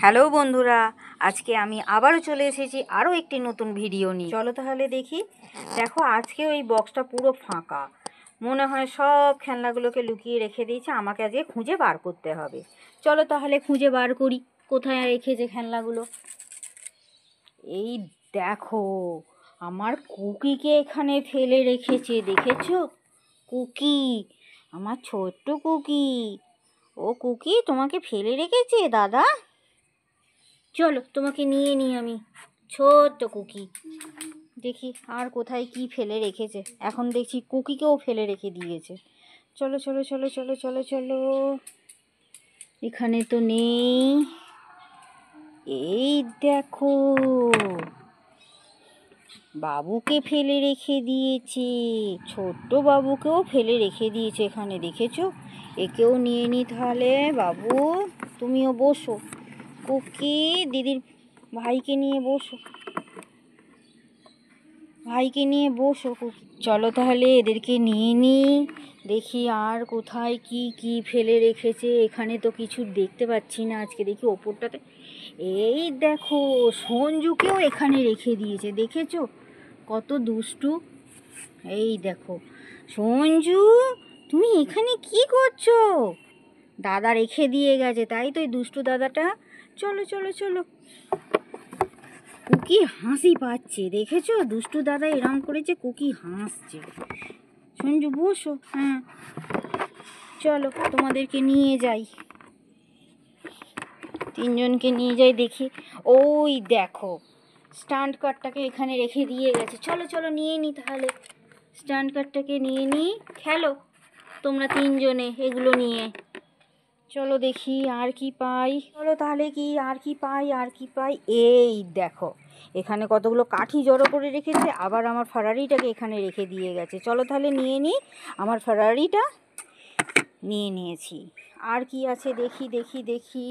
Hello বন্ধুরা, আজকে আমি আবারও চলে এসেছি আরও একটি নতুন ভিডিও নিয়ে। চলো তাহলে দেখি। দেখো, আজকে ওই বক্সটা পুরো ফাঁকা। মনে হয় সব খেলনাগুলোকে লুকিয়ে রেখে দিয়েছে, আমাকে আজকে খুঁজে বার করতে হবে। চলো তাহলে খুঁজে বার করি কোথায় রেখেছে খেলনাগুলো। এই দেখো, আমার কুকিকে এখানে ফেলে রেখেছে, দেখেছো? কুকি, আমার ছোট্ট কুকি। ও কুকি, তোমাকে ফেলে রেখেছে দাদা। চলো তোমাকে নিয়ে নিই আমি, ছোট্ট কুকি। দেখি আর কোথায় কি ফেলে রেখেছে। এখন দেখছি কুকিকেও ফেলে রেখে দিয়েছে। চলো চলো চলো চলো চলো চলো, এখানে তো নেই। এই দেখো, বাবুকে ফেলে রেখে দিয়েছে, ছোট্ট বাবুকেও ফেলে রেখে দিয়েছে এখানে, দেখেছো? একেও নিয়ে নি তাহলে। বাবু তুমিও বসো, কুকি দিদির ভাইকে নিয়ে বসো, ভাইকে নিয়ে বসো কুকি। চলো তাহলে এদেরকে নিয়ে নিই, দেখি আর কোথায় কি কি ফেলে রেখেছে। এখানে তো কিছু দেখতে পাচ্ছি না আজকে। দেখি ওপরটাতে, এই দেখো সঞ্জুকেও এখানে রেখে দিয়েছে, দেখেছো? কত দুষ্টু। এই দেখো সঞ্জু, তুমি এখানে কি করছো? দাদা রেখে দিয়ে গেছে, তাই তো এই দুষ্টু দাদাটা। চলো চলো চলো। কুকি হাসি পাচ্ছে, দেখেছো? দুষ্টু দাদা এরম করেছে, কুকি হাসছে। সঞ্জু বসো। হ্যাঁ চলো তোমাদেরকে নিয়ে যাই, তিনজনকে নিয়ে যাই। দেখি ওই দেখো, স্ট্যান্ড কারটাকে এখানে রেখে দিয়ে গেছে। চলো চলো নিয়ে নি তাহলে, স্ট্যান্ড কারটাকে নিয়ে নিই। খেলো তোমরা তিনজনে এগুলো নিয়ে। চলো দেখি আর কি পাই। চলো তাহলে কি আর কি পাই, আর কি পাই। এই দেখো, এখানে কতগুলো কাঠি জড়ো করে রেখেছে, আবার আমার ফারারিটাকে এখানে রেখে দিয়ে গেছে। চলো তাহলে নিয়ে নিই, আমার ফারারিটা নিয়ে নিয়েছি। আর কি আছে দেখি দেখি দেখি।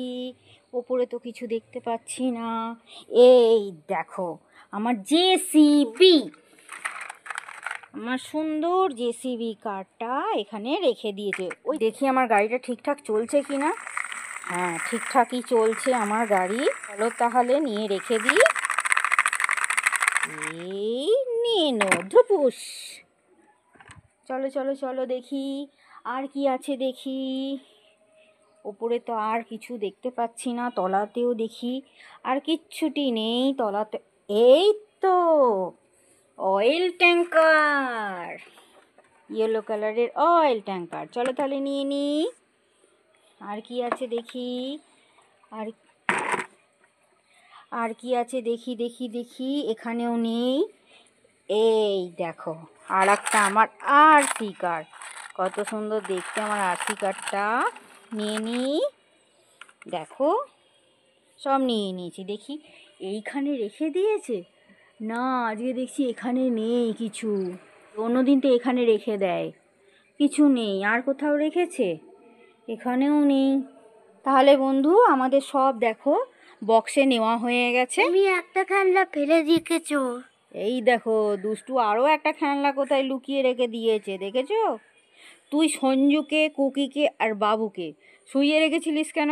ওপরে তো কিছু দেখতে পাচ্ছি না। এই দেখো, আমার জেসিবি, আমার সুন্দর জেসিবি কারটা এখানে রেখে দিয়েছে। ওই দেখি আমার গাড়িটা ঠিকঠাক চলছে কি না। হ্যাঁ ঠিকঠাকই চলছে আমার গাড়ি। চলো তাহলে নিয়ে রেখে দিই। এই নিয়ে নো ধুপুস। চলো চলো চলো দেখি আর কি আছে দেখি। ওপরে তো আর কিছু দেখতে পাচ্ছি না, তলাতেও দেখি আর কিচ্ছুটি নেই তলাতে। এই তো অয়েল ট্যাঙ্কার, ইয়েলো কালারের অয়েল ট্যাঙ্কার। চলো তাহলে নিয়ে নিই। আর কি আছে দেখি, আর আর কি আছে দেখি দেখি দেখি। এখানেও নেই। এই দেখো আর একটা আমার আরসি কার, কত সুন্দর দেখতে আমার আরসি কারটা। নিয়ে নিই। দেখো সব নিয়ে নিয়েছি। দেখি এইখানে রেখে দিয়েছে না, আজকে দেখছি এখানে নেই কিছু। অন্যদিন তো এখানে রেখে দেয়, কিছু নেই। আর কোথাও রেখেছে? এখানেও নেই। তাহলে বন্ধু আমাদের সব দেখো বক্সে নেওয়া হয়ে গেছে। তুমি একটা খেলনা ফেলে রেখেছো। এই দেখো দুষ্টু আরও একটা খেলনা কোথায় লুকিয়ে রেখে দিয়েছে, দেখেছো? তুই সঞ্জুকে, কুকিকে আর বাবুকে শুইয়ে রেখেছিলিস কেন?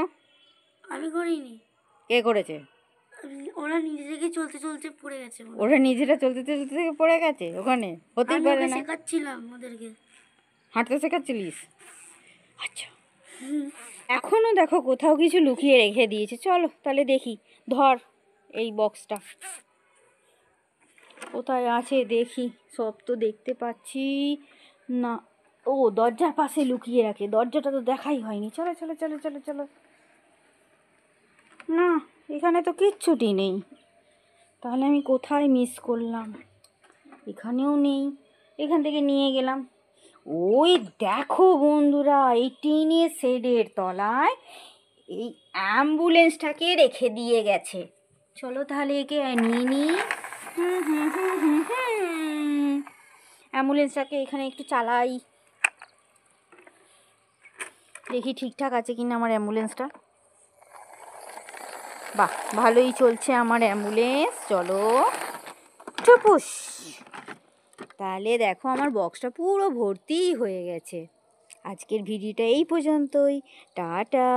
আমি করিনি, কে করেছে? ওরা নিজে থেকে চলতে চলতে পড়ে গেছে। ওরা নিজেরা চলতে চলতে থেকে পড়ে গেছে ওখানে? হতেই পারে না। শেখাচ্ছিলাম ওদেরকে, হাঁটতে শেখাচ্ছিলিস? আচ্ছা, এখনো দেখো কোথাও কিছু লুকিয়ে রেখে দিয়েছে। চলো তাহলে দেখি, ধর এই বক্সটা কোথায় আছে দেখি। সব তো দেখতে পাচ্ছি না। ও দরজার পাশে লুকিয়ে রাখে, দরজাটা তো দেখাই হয়নি। চলো চলো চলো চলো চলো। না, এখানে তো কিচ্ছুটি নেই। তাহলে আমি কোথায় মিস করলাম? এখানেও নেই, এখান থেকে নিয়ে গেলাম। ওই দেখো বন্ধুরা, এই টিনের শেডের তলায় এই অ্যাম্বুলেন্সটাকে রেখে দিয়ে গেছে। চলো তাহলে একে নিয়ে নিই। অ্যাম্বুলেন্সটাকে এখানে একটু চালাই, দেখি ঠিকঠাক আছে কিনা আমার অ্যাম্বুলেন্সটা। বাহ, ভালোই চলছে আমার অ্যাম্বুলেন্স। চলো টুপুস। তাহলে দেখো আমার বক্সটা পুরো ভর্তি হয়ে গেছে। আজকের ভিডিওটা এই পর্যন্তই। টাটা।